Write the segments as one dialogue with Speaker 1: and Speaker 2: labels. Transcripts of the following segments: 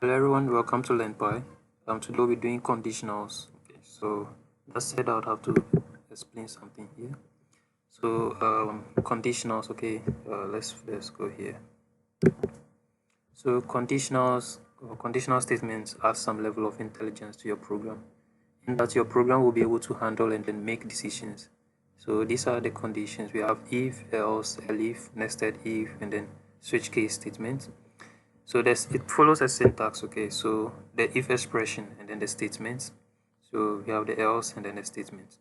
Speaker 1: Hello everyone, welcome to Learnn. Today we'll be doing conditionals. Okay, so that said, I would have to explain something here. So conditionals. Okay, let's go here. So conditionals or conditional statements add some level of intelligence to your program, in that your program will be able to handle and then make decisions. So these are the conditions. We have if, else, elif, nested if, and then switch case statements. So it follows a syntax. Okay, so the if expression and then the statements. So we have the else and then the statements.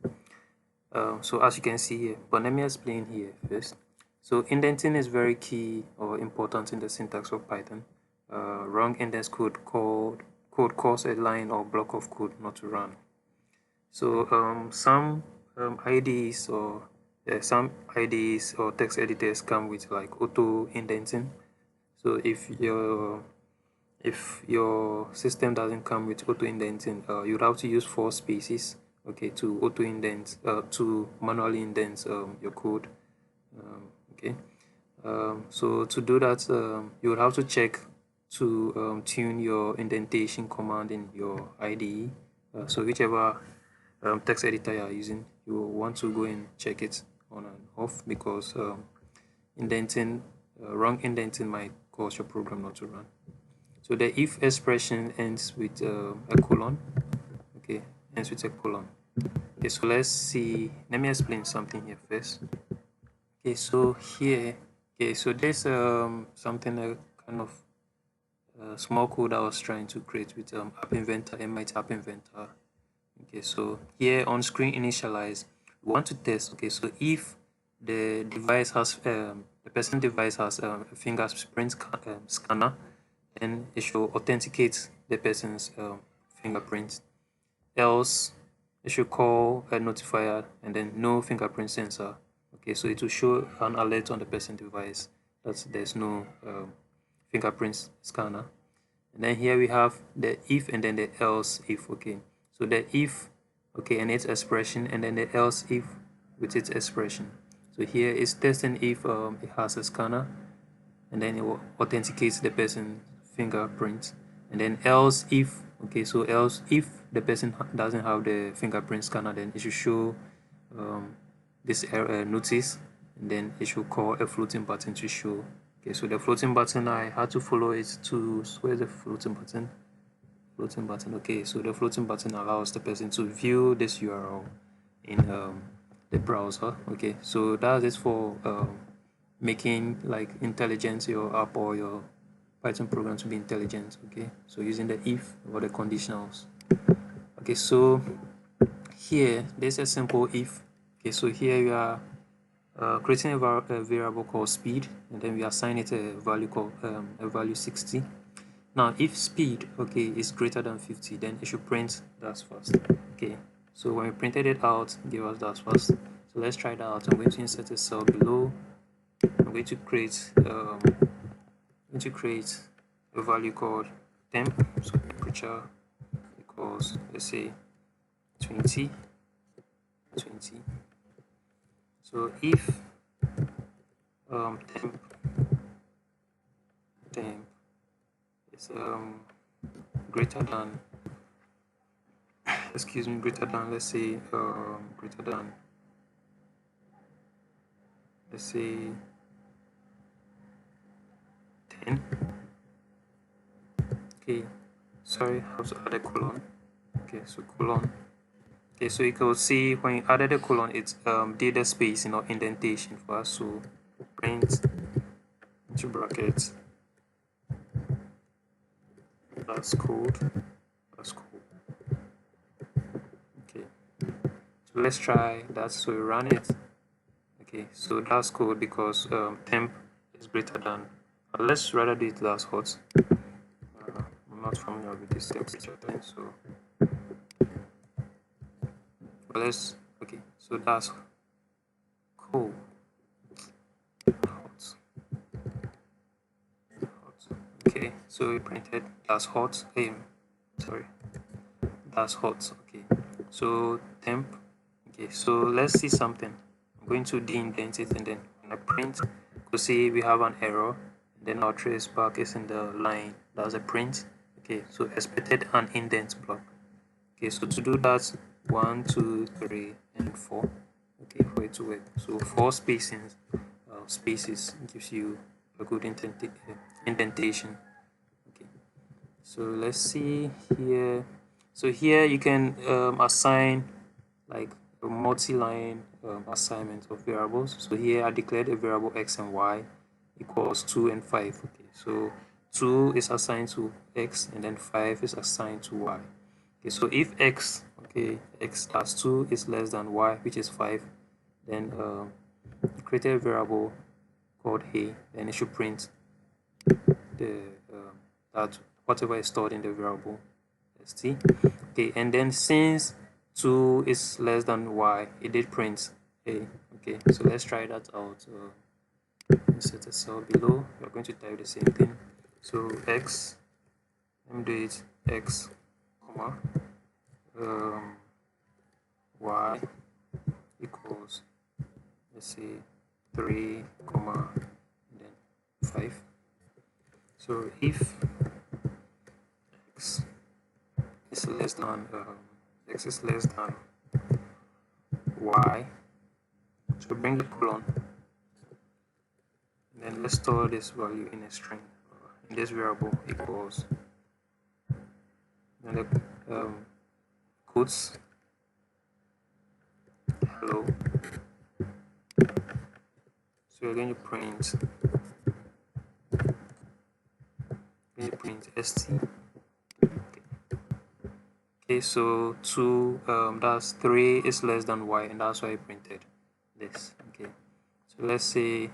Speaker 1: So as you can see here, but let me explain here first. So indenting is very key or important in the syntax of Python. Wrong index could cause a line or block of code not to run. So some IDEs or text editors come with like auto indenting. So if your system doesn't come with auto indenting, you'd have to use 4 spaces, okay, to auto indent, to manually indent your code. Okay, so to do that, you would have to check to tune your indentation command in your IDE. So whichever text editor you are using, you will want to go and check it on and off, because indenting, wrong indenting might cause your program not to run. So the if expression ends with a colon. Okay, ends with a colon. Okay, so let's see. Let me explain something here first. Okay, so here, okay, so there's something, a kind of small code I was trying to create with App Inventor, MIT App Inventor. Okay, so here on screen initialize, we want to test. Okay, so if the device has the person device has a fingerprint scanner, and it should authenticate the person's fingerprint. Else, it should call a notifier and then no fingerprint sensor. Okay, so it will show an alert on the person device that there's no fingerprint scanner. And then here we have the if and then the else if. Okay, so the if, okay, and its expression, and then the else if with its expression. So here is testing if it has a scanner, and then it will authenticate the person's fingerprint. And then else if, okay, so else if the person doesn't have the fingerprint scanner, then it should show this error notice, and then it should call a floating button to show. Okay, so the floating button, I had to follow it to, where's the floating button? Floating button. Okay, so the floating button allows the person to view this URL in the browser. Okay, so that is for making like intelligence your app or your Python program to be intelligent. Okay, so using the if or the conditionals. Okay, so here there's a simple if. Okay, so here we are creating a variable called speed, and then we assign it a value called a value 60. Now if speed, okay, is greater than 50, then it should print that's first. Okay, so when we printed it out, give us that's first. So let's try that out. I'm going to insert a cell below. I'm going to create a value called temp. So temperature equals, let's say, 20. So if temp is greater than, excuse me, greater than, let's say greater than, let's say 10. Okay, sorry, I have to add a colon. Okay, so colon. Okay, so you can see when you added a colon, it did a space, indentation for us. So print into brackets, that's code. Okay, so let's try that. So we run it. Okay, so that's code because temp is greater than, let's rather do it that's hot. I'm not familiar with this texture thing, so let's, okay, so that's cool. Hot. Okay, so we printed that's hot. Sorry, that's hot. Okay, so temp. Okay, so let's see something. I'm going to de-indent it, and then when I print, you see we have an error. Then our trace back is in the line. That's a print. Okay, so expected an indent block. Okay, so to do that, 1, 2, 3, and 4. Okay, for it to work. So 4 spaces gives you a good indentation. Okay, so let's see here. So here you can assign like a multi-line assignment of variables. So here I declared a variable x and y equals 2 and 5. Okay, so 2 is assigned to x and then 5 is assigned to y. Okay, so if x, okay, x plus 2 is less than y, which is 5, then create a variable called a, then it should print the that whatever is stored in the variable st. Okay, and then since 2 is less than y, it did print a. Okay, so let's try that out. Insert a cell below. We're going to type the same thing. So x, let me do it x, comma y equals, let's say 3, comma, and then 5. So if x is less than x is less than y, so bring the colon, and then let's store this value in a string in this variable equals, and the quotes hello. So we're going to print st. Okay, so 2 that's 3 is less than y, and that's why I printed this. Okay, so let's say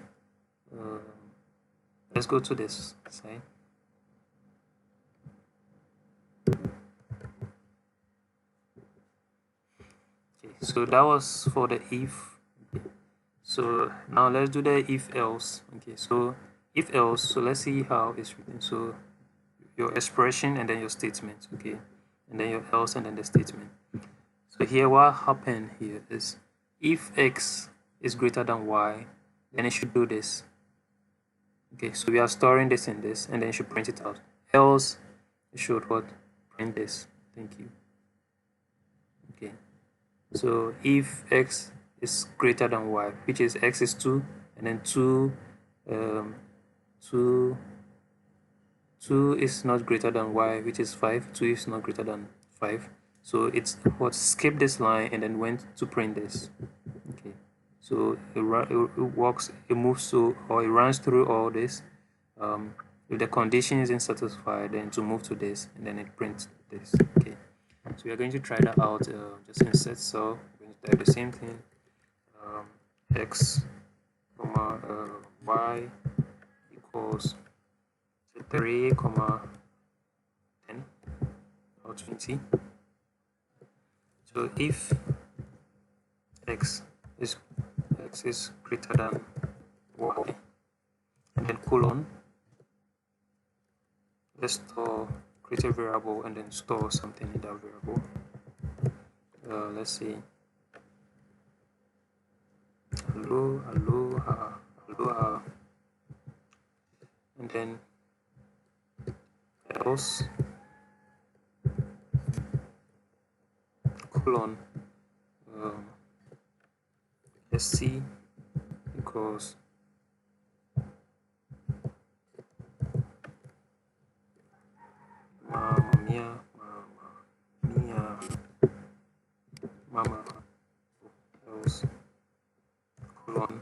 Speaker 1: let's go to this side. Okay, so that was for the if. Okay. So now let's do the if else. Okay, so if else, so let's see how it's written. So your expression and then your statement. Okay, and then your else and then the statement. So here what happened here is if x is greater than y, then it should do this. Okay, so we are storing this in this, and then you should print it out. Else it should what? Print this. Thank you. Okay, so if x is greater than y, which is x is 2, and then 2 is not greater than y, which is 5. 2 is not greater than 5. So it's what skip this line and then went to print this. Okay, so it works, it moves to, or it runs through all this. If the condition isn't satisfied, then to move to this, and then it prints this. Okay, so we are going to try that out. Just insert cell. We're going to type the same thing. X, comma y equals 3, comma 10 or 20. So if x is greater than y, and then colon, let's store, create a variable and then store something in that variable. Let's see, aloha, and then else colon st equals mama else colon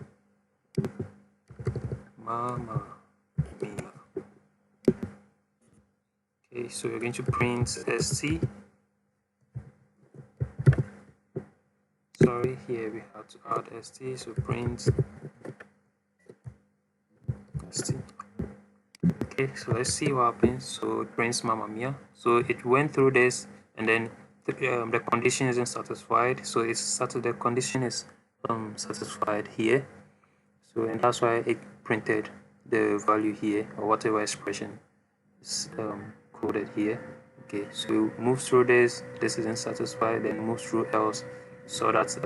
Speaker 1: mama mia. Okay, so you're going to print st. Sorry, here we have to add st, so print st. Okay, so let's see what happens. So it prints Mamma Mia. So it went through this, and then the condition isn't satisfied. So the condition is satisfied here. So, and that's why it printed the value here, or whatever expression is coded here. Okay, so it moves through this isn't satisfied, then moves through else, so that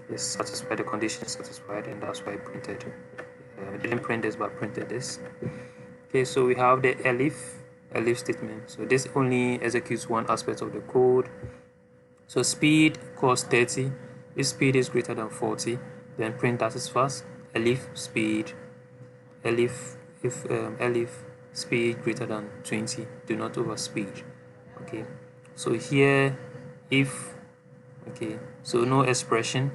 Speaker 1: it's satisfied, the condition is satisfied, and that's why it printed. It didn't print this, but printed this. Okay, so we have the elif elif statement. So this only executes one aspect of the code. So speed equals 30. If speed is greater than 40, then print that is fast. Elif speed, elif if elif speed greater than 20, do not overspeed. Okay, so here if, okay, so no expression,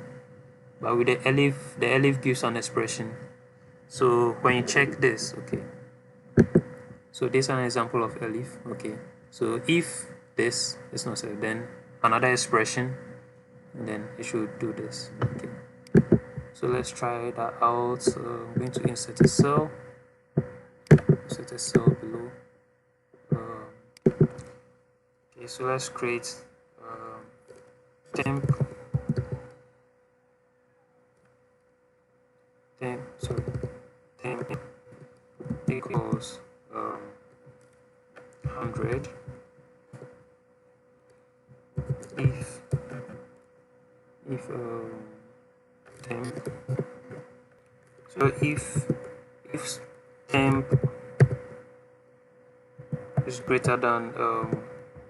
Speaker 1: but with the elif gives an expression. So when you check this, okay, so this is an example of elif. Okay, so if this is not set, then another expression, and then it should do this. Okay, so let's try that out. So I'm going to insert a cell below. Okay, so let's create temp equals 100 if temp, so if temp is greater than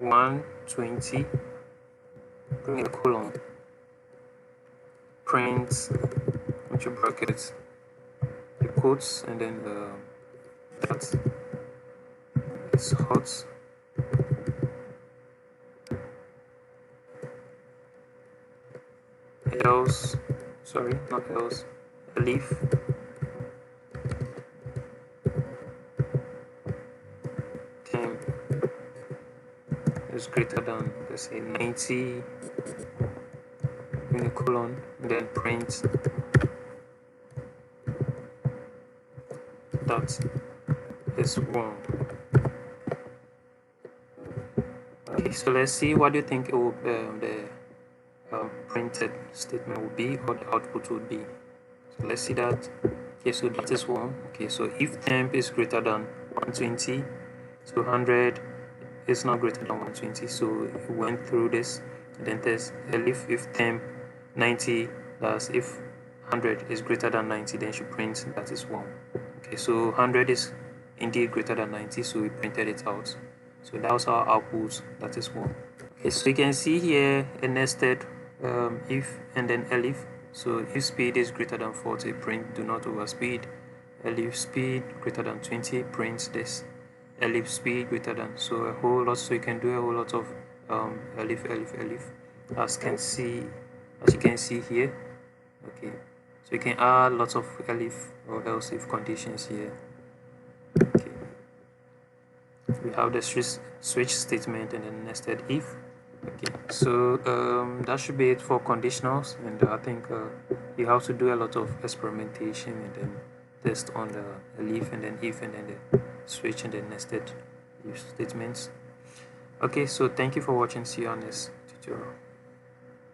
Speaker 1: 120, bring a colon, print into brackets the quotes, and then that is hot, else, sorry, not else, elif temp is greater than, let's say, 90, bring a colon, and then print that is 1. Okay, so let's see what do you think it will, the printed statement will be, or the output would be. So let's see that. Okay, so that is 1. Okay, so if temp is greater than 120, so 100 is not greater than 120, so it went through this, and then there's elif if temp 90, that's if 100 is greater than 90, then she prints that is 1. Okay, so 100 is indeed greater than 90, so we printed it out. So that was our output, that is 1. Okay, so you can see here a nested if and then elif. So if speed is greater than 40, print do not overspeed. Elif speed greater than 20, print this. Elif speed greater than, so a whole lot. So you can do a whole lot of elif, as you can see here. Okay, so you can add lots of elif or else if conditions here. Okay, we have the switch statement and then nested if. Okay, so that should be it for conditionals, and I think you have to do a lot of experimentation and then test on the elif and then if and then the switch and then nested if statements. Okay, so thank you for watching. See you on this tutorial.